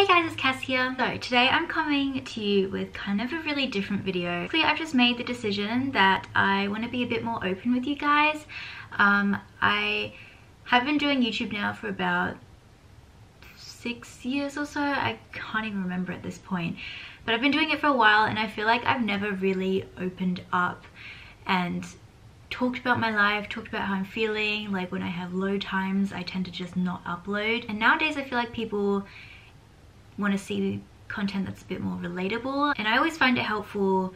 Hey guys, it's Cass here. So today I'm coming to you with kind of a really different video. Basically, I've just made the decision that I want to be a bit more open with you guys. I have been doing YouTube now for about 6 years or so. I can't even remember at this point. But I've been doing it for a while and I feel like I've never really opened up and talked about my life, talked about how I'm feeling. Like when I have low times, I tend to just not upload. And nowadays I feel like people want to see content that's a bit more relatable, and I always find it helpful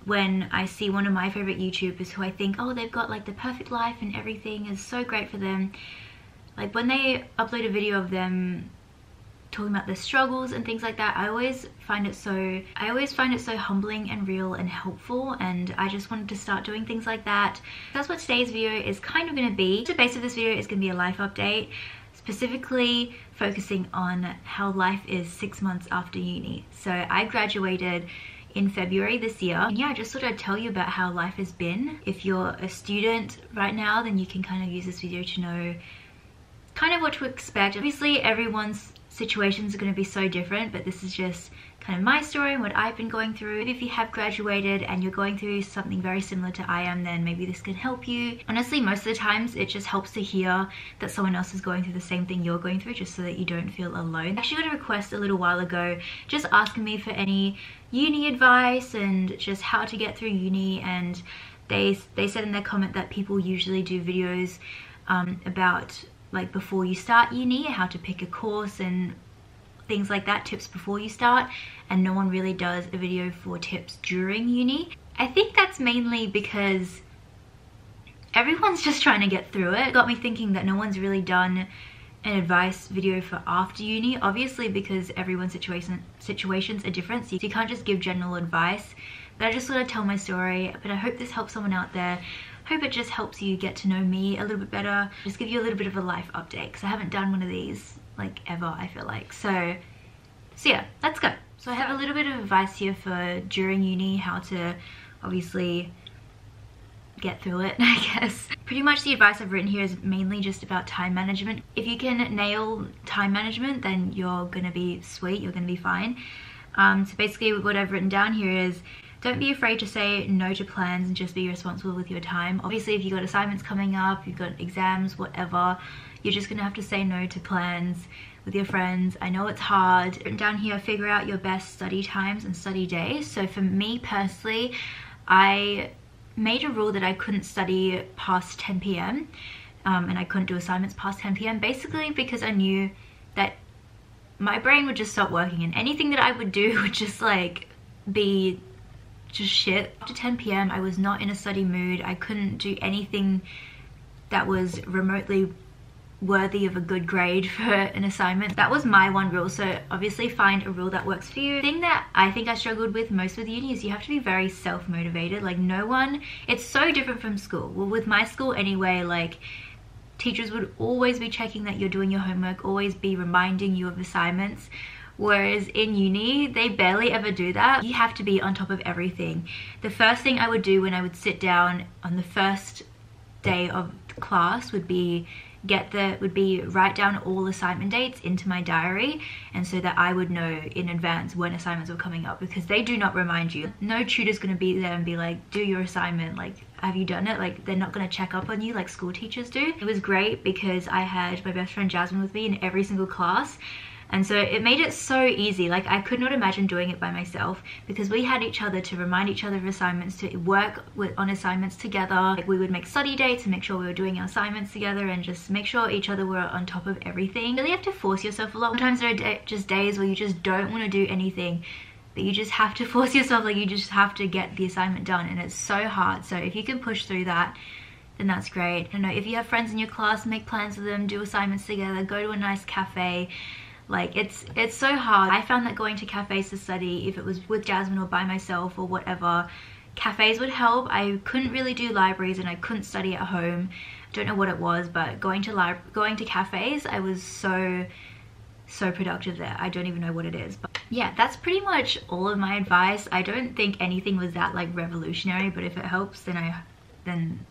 when I see one of my favorite YouTubers who I think, oh, they've got like the perfect life and everything is so great for them. Like when they upload a video of them talking about their struggles and things like that, I always find it so humbling and real and helpful, and I just wanted to start doing things like that. That's what today's video is kind of going to be. The base of this video is going to be a life update, specifically focusing on how life is 6 months after uni. So I graduated in February this year, and yeah, I just thought I'd tell you about how life has been. If you're a student right now, then you can kind of use this video to know kind of what to expect. Obviously everyone's situations are going to be so different, but this is just kind of my story and what I've been going through. If you have graduated and you're going through something very similar to I am, then maybe this can help you. Honestly, most of the times it just helps to hear that someone else is going through the same thing you're going through, just so that you don't feel alone. I actually got a request a little while ago just asking me for any uni advice and just how to get through uni, and they said in their comment that people usually do videos about like before you start uni, how to pick a course and things like that, tips before you start, and no one really does a video for tips during uni. I think that's mainly because everyone's just trying to get through it. It got me thinking that no one's really done an advice video for after uni, obviously because everyone's situations are different, so you can't just give general advice. But I just thought I'd tell my story, but I hope this helps someone out there. Hope it just helps you get to know me a little bit better, just give you a little bit of a life update, because I haven't done one of these like ever, I feel like. So yeah, let's go. So I have a little bit of advice here for during uni, how to obviously get through it, I guess. Pretty much the advice I've written here is mainly just about time management. If you can nail time management, then you're gonna be sweet, you're gonna be fine. So basically what I've written down here is, don't be afraid to say no to plans and just be responsible with your time. Obviously, if you've got assignments coming up, you've got exams, whatever, you're just gonna have to say no to plans with your friends. I know it's hard. Written down here, figure out your best study times and study days. So for me personally, I made a rule that I couldn't study past 10 p.m. And I couldn't do assignments past 10 p.m. basically because I knew that my brain would just stop working and anything that I would do would just like be just shit. After 10 p.m. I was not in a study mood. I couldn't do anything that was remotely worthy of a good grade for an assignment. That was my one rule, so obviously find a rule that works for you. The thing that I think I struggled with most with uni is you have to be very self-motivated. Like no one, it's so different from school. Well, with my school anyway, like teachers would always be checking that you're doing your homework, always be reminding you of assignments. Whereas in uni, they barely ever do that. You have to be on top of everything. The first thing I would do when I would sit down on the first day of class would be write down all assignment dates into my diary, and so that I would know in advance when assignments were coming up, because they do not remind you. No tutor's gonna be there and be like, do your assignment, like have you done it? Like they're not gonna check up on you like school teachers do. It was great because I had my best friend Jasmine with me in every single class, and so it made it so easy. Like I could not imagine doing it by myself because we had each other to remind each other of assignments, to work on assignments together. Like we would make study dates and make sure we were doing our assignments together and just make sure each other were on top of everything. You really have to force yourself a lot. Sometimes there are just days where you just don't want to do anything, but you just have to force yourself, like you just have to get the assignment done, and it's so hard. So if you can push through that, then that's great. I don't know, if you have friends in your class, make plans with them, do assignments together, go to a nice cafe. Like it's so hard. I found that going to cafes to study, if it was with Jasmine or by myself or whatever, cafes would help. I couldn't really do libraries and I couldn't study at home. Don't know what it was, but going to cafes, I was so productive there. I don't even know what it is, but yeah, that's pretty much all of my advice. I don't think anything was that like revolutionary, but if it helps, then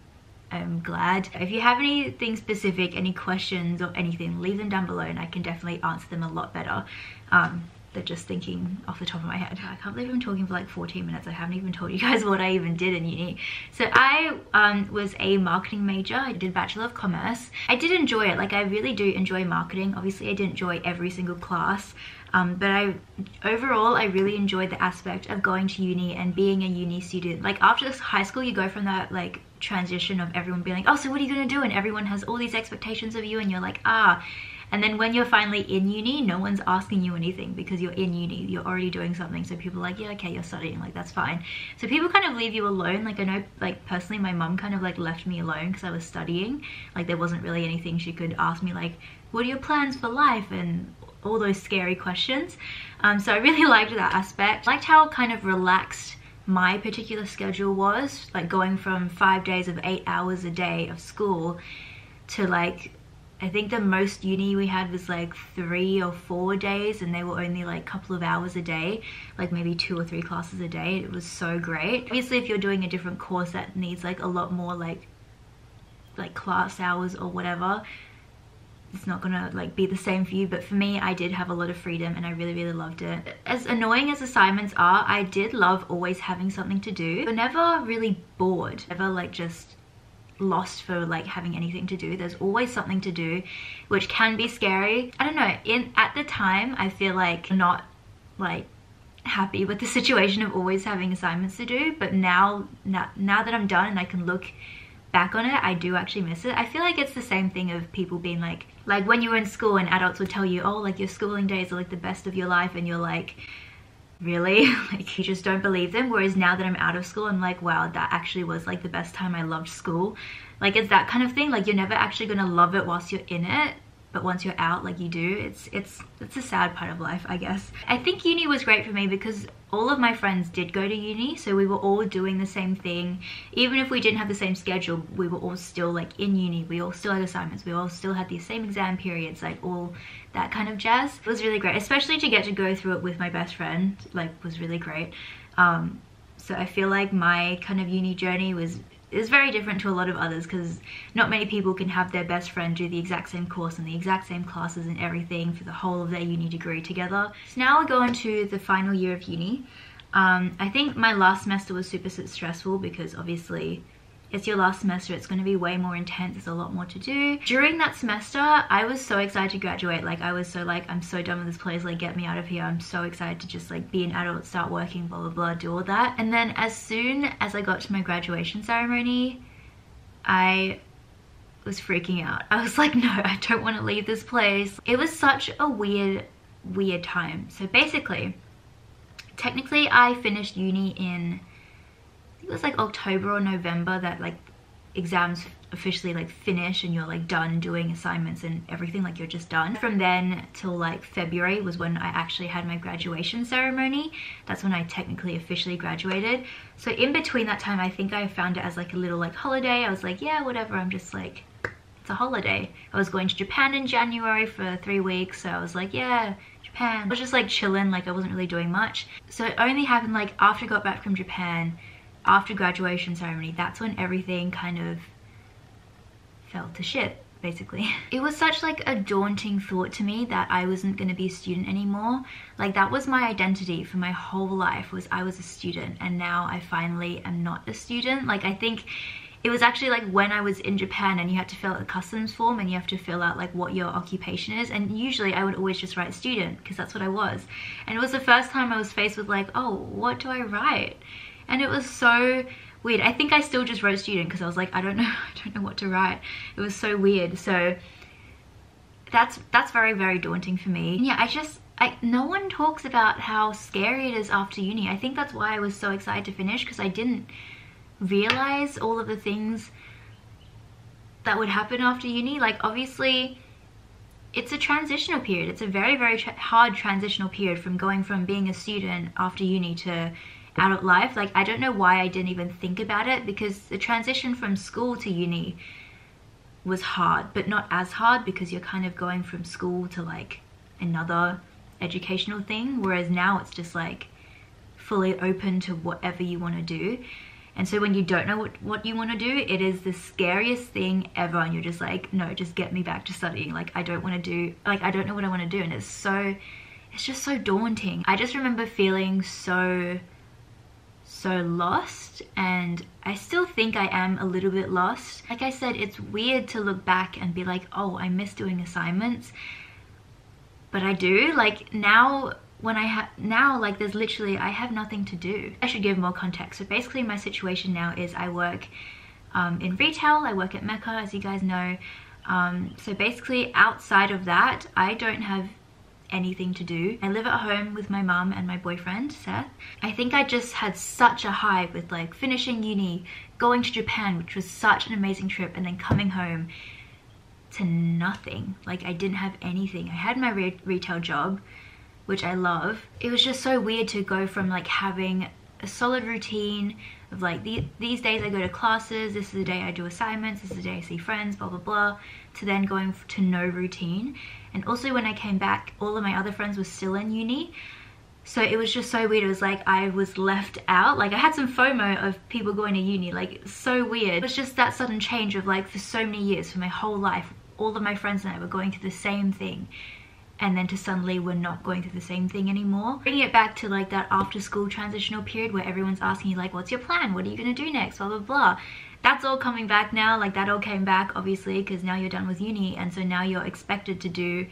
I'm glad. If you have anything specific, any questions or anything, leave them down below and I can definitely answer them a lot better. They're just thinking off the top of my head. I can't believe I'm talking for like 14 minutes. I haven't even told you guys what I even did in uni. So I was a marketing major. I did Bachelor of Commerce. I did enjoy it. Like, I really do enjoy marketing. Obviously I didn't enjoy every single class, but overall I really enjoyed the aspect of going to uni and being a uni student. Like, after high school you go from that like transition of everyone being like, oh, so what are you gonna do, and everyone has all these expectations of you and you're like, ah. And then when you're finally in uni, no one's asking you anything because you're in uni, you're already doing something. So people are like, yeah, okay, you're studying, like, that's fine. So people kind of leave you alone. Like, I know, like, personally, my mum kind of like left me alone because I was studying. Like, there wasn't really anything she could ask me, like, what are your plans for life, and all those scary questions. So I really liked that aspect. I liked how kind of relaxed my particular schedule was, like going from 5 days of 8 hours a day of school to like, I think the most uni we had was like 3 or 4 days, and they were only like a couple of hours a day, like maybe 2 or 3 classes a day. It was so great. Obviously if you're doing a different course that needs like a lot more like class hours or whatever, it's not gonna like be the same for you, but for me, I did have a lot of freedom and I really loved it. As annoying as assignments are, I did love always having something to do. You're never really bored, never like just lost for like having anything to do. There's always something to do, which can be scary. I don't know, at the time I feel like not like happy with the situation of always having assignments to do, but now that I'm done and I can look back on it, I do actually miss it. I feel like it's the same thing of people being like when you were in school and adults would tell you, oh, like your schooling days are like the best of your life, and you're like, really? Like, you just don't believe them. Whereas now that I'm out of school, I'm like, wow, that actually was like the best time. I loved school. Like, it's that kind of thing. Like, you're never actually gonna love it whilst you're in it, but once you're out, like, you do. It's a sad part of life, I guess. I think uni was great for me because all of my friends did go to uni, so we were all doing the same thing. Even if we didn't have the same schedule, we were all still like in uni. We all still had assignments. We all still had the same exam periods, like all that kind of jazz. It was really great, especially to get to go through it with my best friend, like, was really great. So I feel like my kind of uni journey is very different to a lot of others, because not many people can have their best friend do the exact same course and the exact same classes and everything for the whole of their uni degree together. So now we're going to the final year of uni. I think my last semester was super stressful because obviously it's your last semester, it's going to be way more intense, there's a lot more to do. During that semester, I was so excited to graduate. Like, I was so like, I'm so done with this place, like, get me out of here. I'm so excited to just like be an adult, start working, blah blah blah, do all that. And then as soon as I got to my graduation ceremony, I was freaking out. I was like, no, I don't want to leave this place. It was such a weird time. So basically, technically I finished uni in, it was like October or November that like exams officially like finish and you're like done doing assignments and everything, like you're just done. From then till like February was when I actually had my graduation ceremony. That's when I technically officially graduated. So in between that time, I think I found it as like a little like holiday. I was like, yeah, whatever, I'm just like, it's a holiday. I was going to Japan in January for 3 weeks, so I was like, yeah, Japan. I was just like chilling, like I wasn't really doing much. So it only happened like after I got back from Japan, after graduation ceremony, that's when everything kind of fell to shit, basically. It was such like a daunting thought to me that I wasn't going to be a student anymore. Like, that was my identity for my whole life, was I was a student, and now I finally am not a student. Like, I think it was actually like when I was in Japan and you had to fill out a customs form and you have to fill out like what your occupation is, and usually I would always just write student because that's what I was. And it was the first time I was faced with like, oh, what do I write? And it was so weird. I think I still just wrote student because I was like, I don't know what to write. It was so weird. So that's very daunting for me. And yeah, no one talks about how scary it is after uni. I think that's why I was so excited to finish, because I didn't realize all of the things that would happen after uni. Like, obviously it's a transitional period. It's a very hard transitional period from going from being a student after uni to adult life. Like, I don't know why I didn't even think about it, because the transition from school to uni was hard, but not as hard because you're kind of going from school to like another educational thing, whereas now it's just like fully open to whatever you want to do. And so when you don't know what you want to do, it is the scariest thing ever, and you're just like, no, just get me back to studying. Like, I don't want to do, like, I don't know what I want to do, and it's just so daunting. I just remember feeling so lost, and I still think I am a little bit lost. Like I said, it's weird to look back and be like, oh, I miss doing assignments, but I do. Like now, like there's literally, I have nothing to do. I should give more context. So basically my situation now is I work in retail. I work at Mecca, as you guys know. So basically outside of that, I don't have anything to do. I live at home with my mum and my boyfriend, Seth. I think I just had such a high with like finishing uni, going to Japan, which was such an amazing trip, and then coming home to nothing. Like I didn't have anything. I had my retail job, which I love. It was just so weird to go from like having a solid routine of like these days I go to classes, this is the day I do assignments, this is the day I see friends, blah blah blah, to then going to no routine. And also when I came back, all of my other friends were still in uni, so it was just so weird. It was like I was left out. Like I had some FOMO of people going to uni, like so weird. It was just that sudden change of like, for so many years, for my whole life, all of my friends and I were going through the same thing, and then to suddenly we're not going through the same thing anymore. Bringing it back to like that after school transitional period where everyone's asking you like, what's your plan? What are you gonna do next? Blah, blah, blah. That's all coming back now. Like that all came back obviously because now you're done with uni, and so now you're expected to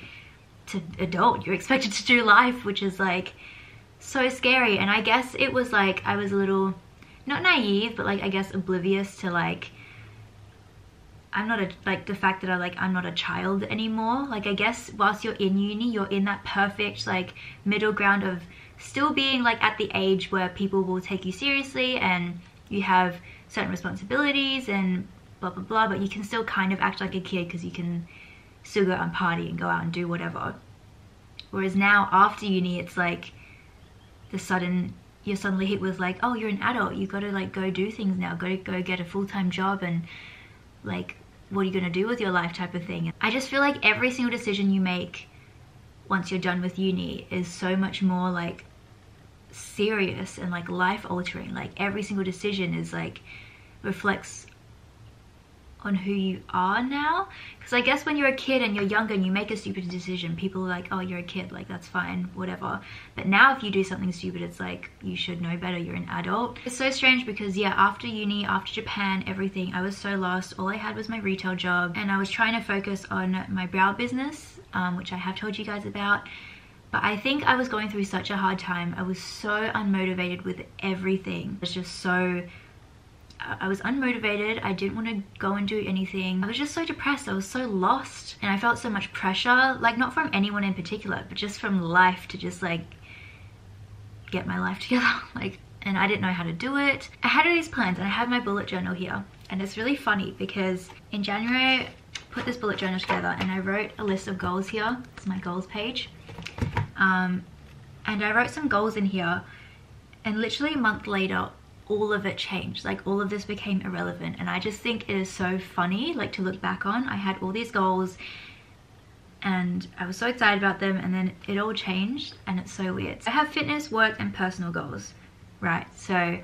adult. You're expected to do life, which is like so scary. And I guess it was like I was a little, not naive, but like I guess oblivious to like, I'm not like the fact that I'm not a child anymore. Like I guess whilst you're in uni, you're in that perfect like middle ground of still being like at the age where people will take you seriously and you have certain responsibilities and blah blah blah, but you can still kind of act like a kid because you can still go out and party and go out and do whatever. Whereas now after uni, it's like you're suddenly hit with like, oh, you're an adult, you gotta like go do things now, go get a full-time job, and like what are you gonna do with your life type of thing. I just feel like every single decision you make once you're done with uni is so much more like serious and like life altering. Like every single decision is like reflects on who you are now. Because I guess when you're a kid and you're younger and you make a stupid decision, people are like, oh, you're a kid, like that's fine, whatever. But now if you do something stupid, it's like you should know better, you're an adult. It's so strange because yeah, after uni, after Japan, everything, I was so lost. All I had was my retail job, and I was trying to focus on my brow business, which I have told you guys about. But I think I was going through such a hard time. I was so unmotivated with everything. It was just so, I was unmotivated. I didn't want to go and do anything. I was just so depressed. I was so lost. And I felt so much pressure, like not from anyone in particular, but just from life to just like get my life together. Like, and I didn't know how to do it. I had all these plans and I had my bullet journal here. And it's really funny because in January, I put this bullet journal together and I wrote a list of goals here. It's my goals page. And I wrote some goals in here, and literally a month later all of it changed. Like all of this became irrelevant, and I just think it is so funny like to look back on. I had all these goals and I was so excited about them, and then it all changed, and it's so weird. I have fitness, work and personal goals, right? So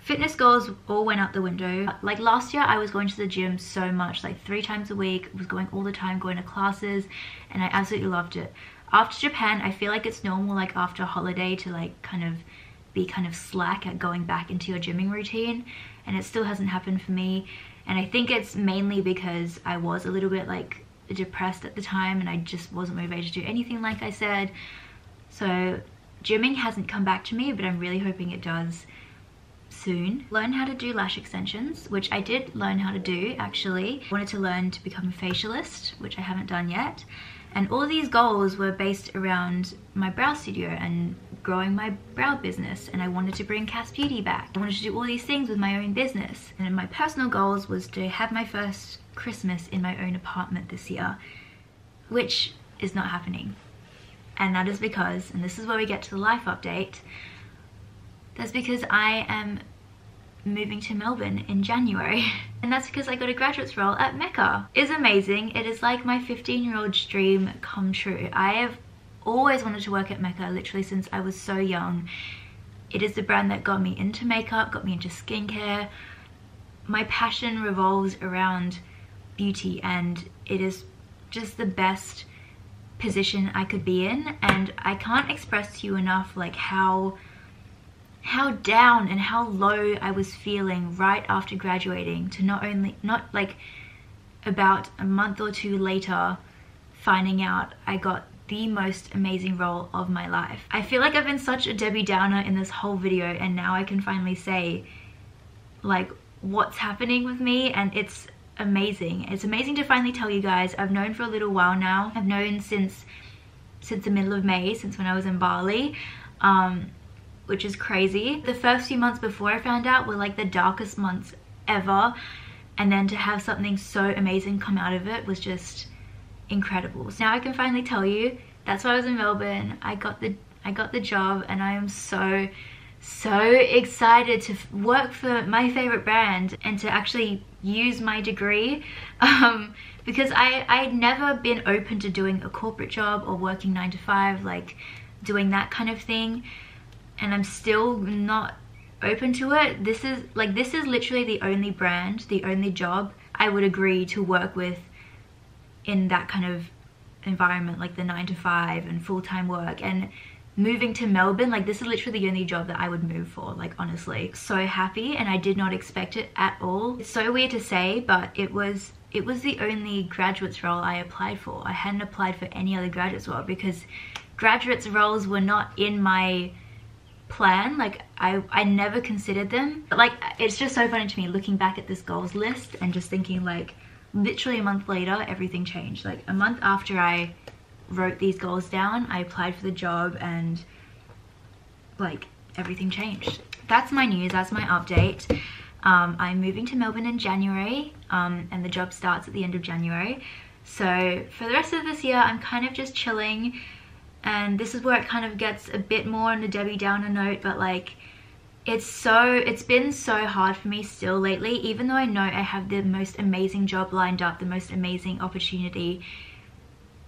fitness goals all went out the window. Like last year I was going to the gym so much, like 3 times a week, was going all the time, going to classes, and I absolutely loved it. After Japan, I feel like it's normal, like after a holiday, to like kind of be kind of slack at going back into your gymming routine, and it still hasn't happened for me. And I think it's mainly because I was a little bit like depressed at the time and I just wasn't motivated to do anything, like I said. So gymming hasn't come back to me, but I'm really hoping it does soon. Learn how to do lash extensions, which I did learn how to do actually. I wanted to learn to become a facialist, which I haven't done yet. And all these goals were based around my brow studio and growing my brow business, and I wanted to bring Cass Beauty back. I wanted to do all these things with my own business. And my personal goals was to have my first Christmas in my own apartment this year, which is not happening. And that is because, and this is where we get to the life update, that's because I am moving to Melbourne in January. And that's because I got a graduate's role at Mecca. It's amazing. It is like my 15-year-old dream come true. I have always wanted to work at Mecca, literally since I was so young. It is the brand that got me into makeup, got me into skincare. My passion revolves around beauty, and it is just the best position I could be in. And I can't express to you enough like how down and how low I was feeling right after graduating, to not like about a month or two later finding out I got the most amazing role of my life. I feel like I've been such a Debbie Downer in this whole video, and now I can finally say like what's happening with me, and it's amazing. It's amazing to finally tell you guys. I've known for a little while now. I've known since the middle of May, since when I was in Bali, which is crazy. The first few months before I found out were like the darkest months ever, and then to have something so amazing come out of it was just incredible. So now I can finally tell you, that's why I was in Melbourne. I got the job, and I am so excited to work for my favorite brand and to actually use my degree, because I'd never been open to doing a corporate job or working 9 to 5, like doing that kind of thing, and I'm still not open to it. This is literally the only brand, the only job I would agree to work with in that kind of environment, like the 9 to 5 and full-time work. And moving to Melbourne, like this is literally the only job that I would move for, like honestly. So happy, and I did not expect it at all. It's so weird to say, but it was the only graduates role I applied for. I hadn't applied for any other graduates role because graduates roles were not in my plan. Like I never considered them. But like, it's just so funny to me looking back at this goals list and just thinking like literally a month later everything changed. Like a month after I wrote these goals down, I applied for the job, and like everything changed. That's my news, that's my update. I'm moving to Melbourne in January, and the job starts at the end of January. So for the rest of this year I'm kind of just chilling, and this is where it kind of gets a bit more on a Debbie Downer note, but like it's been so hard for me still lately, even though I know I have the most amazing job lined up, the most amazing opportunity.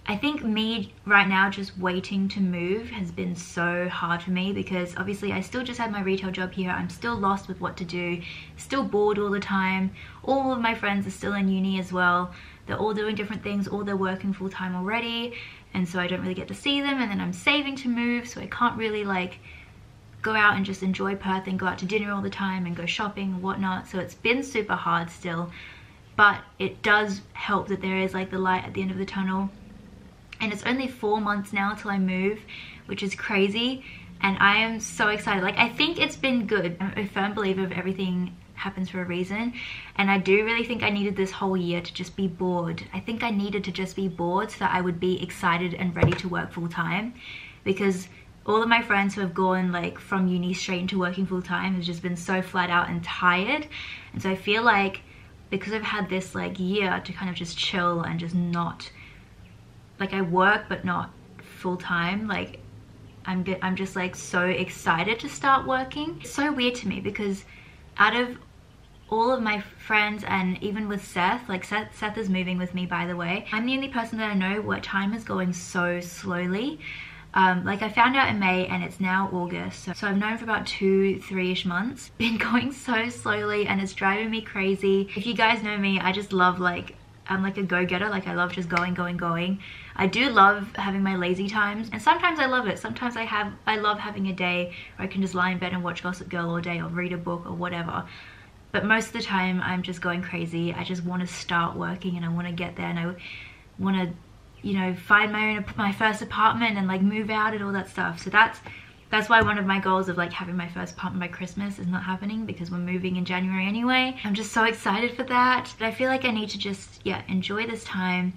I think me right now just waiting to move has been so hard for me, because obviously I still just had my retail job here. I'm still lost with what to do, still bored all the time. All of my friends are still in uni as well. They're all doing different things, or they're working full-time already, and so I don't really get to see them. And then I'm saving to move, so I can't really like go out and just enjoy Perth and go out to dinner all the time and go shopping and whatnot. So it's been super hard still, but it does help that there is like the light at the end of the tunnel. And it's only 4 months now till I move, which is crazy, and I am so excited. Like I think it's been good. I'm a firm believer of everything happens for a reason, and I do really think I needed this whole year to just be bored. I think I needed to just be bored so that I would be excited and ready to work full-time, because all of my friends who have gone like from uni straight into working full-time has just been so flat out and tired. And so I feel like because I've had this like year to kind of just chill and just not, like I work but not full-time, like I'm just like so excited to start working. It's so weird to me because out of all of my friends, and even with Seth, like Seth is moving with me, by the way, I'm the only person that I know where time is going so slowly. Like I found out in May and it's now August, so I've known for about 2-3ish months. Been going so slowly and it's driving me crazy. If you guys know me, I just love, like, I'm like a go-getter. Like I love just going. I do love having my lazy times, and sometimes I love it. Sometimes I love having a day where I can just lie in bed and watch Gossip Girl all day or read a book or whatever. But most of the time I'm just going crazy. I just want to start working and I want to get there, and I want to, you know, find my first apartment and like move out and all that stuff. So that's why one of my goals of like having my first apartment by Christmas is not happening, because we're moving in January anyway. I'm just so excited for that. But I feel like I need to just, yeah, enjoy this time,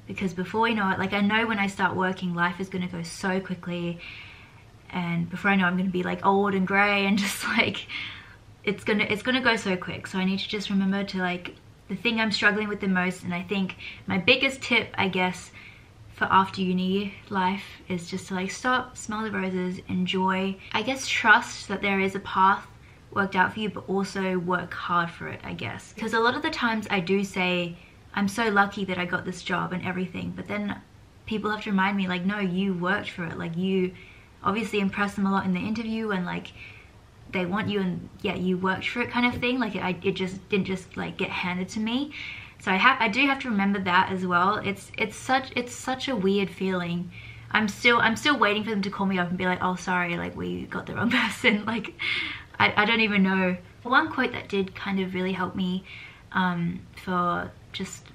because before we know it, like I know when I start working, life is gonna go so quickly, and before I know I'm gonna be like old and grey and just like it's gonna go so quick. So I need to just remember to, like, the thing I'm struggling with the most, and I think my biggest tip, I guess, for after uni life is just to like stop, smell the roses, enjoy, I guess trust that there is a path worked out for you, but also work hard for it, I guess. Because a lot of the times I do say I'm so lucky that I got this job and everything, but then people have to remind me, like, no, you worked for it. Like, you obviously impressed them a lot in the interview, and like they want you and yeah, you worked for it kind of thing. Like it just didn't just like get handed to me. So I do have to remember that as well. It's such a weird feeling. I'm still waiting for them to call me up and be like, oh sorry, like we got the wrong person. Like I don't even know. One quote that did kind of really help me for just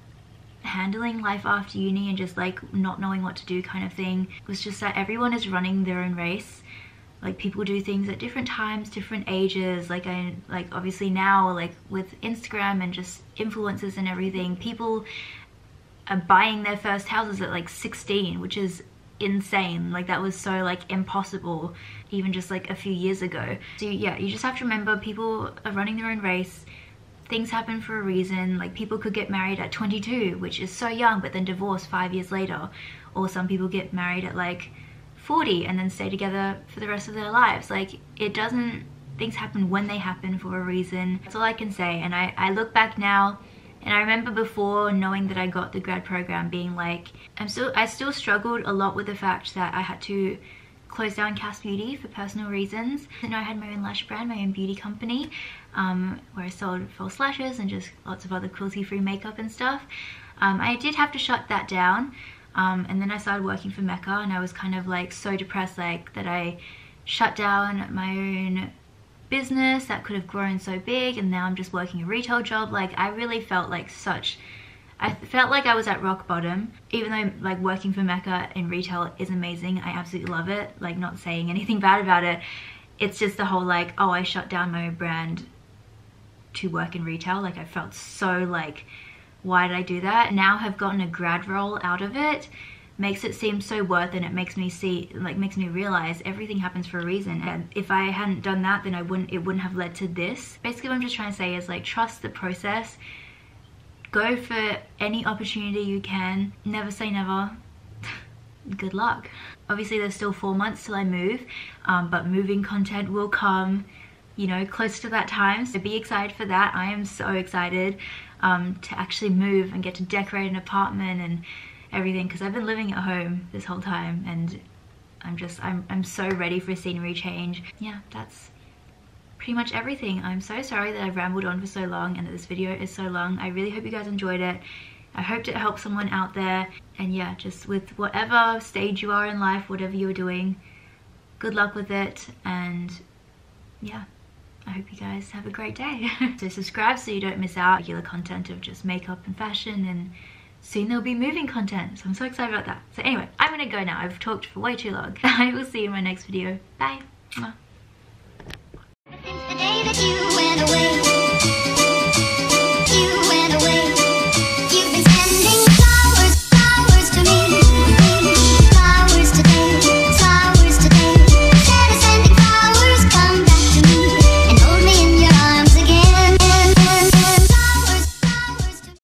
handling life after uni and just like not knowing what to do kind of thing was just that everyone is running their own race. Like people do things at different times, different ages. Like obviously now, like with Instagram and just influencers and everything, people are buying their first houses at like 16, which is insane. Like that was so like impossible even just like a few years ago. So yeah, you just have to remember people are running their own race. Things happen for a reason. Like people could get married at 22, which is so young, but then divorce 5 years later. Or some people get married at like 40 and then stay together for the rest of their lives. Like things happen when they happen for a reason. That's all I can say. And I look back now and I remember before knowing that I got the grad program being like, I still struggled a lot with the fact that I had to close down Cass Beauty for personal reasons. You know, I had my own lash brand, my own beauty company, where I sold false lashes and just lots of other cruelty-free makeup and stuff. I did have to shut that down. And then I started working for Mecca and I was kind of like so depressed like that I shut down my own business that could have grown so big, and now I'm just working a retail job. Like I really felt like I felt like I was at rock bottom, even though like working for Mecca in retail is amazing. I absolutely love it. Like not saying anything bad about it. It's just the whole like, oh, I shut down my own brand to work in retail. Like I felt so like, why did I do that? Now have gotten a grad role out of it, makes it seem so worth it, and it makes me realize everything happens for a reason. And if I hadn't done that, then it wouldn't have led to this. Basically what I'm just trying to say is like, trust the process. Go for any opportunity you can. Never say never. Good luck. Obviously there's still 4 months till I move, but moving content will come, you know, close to that time. So be excited for that. I am so excited to actually move and get to decorate an apartment and everything, because I've been living at home this whole time and I'm so ready for a scenery change. Yeah, that's pretty much everything. I'm so sorry that I've rambled on for so long and that this video is so long. I really hope you guys enjoyed it. I hoped it helped someone out there. And yeah, just with whatever stage you are in life, whatever you're doing, good luck with it. And yeah, I hope you guys have a great day. So subscribe so you don't miss out regular content of just makeup and fashion, and soon there'll be moving content. So I'm so excited about that. So anyway, I'm gonna go now. I've talked for way too long. I will see you in my next video. Bye. Mwah. Since the day that you went away.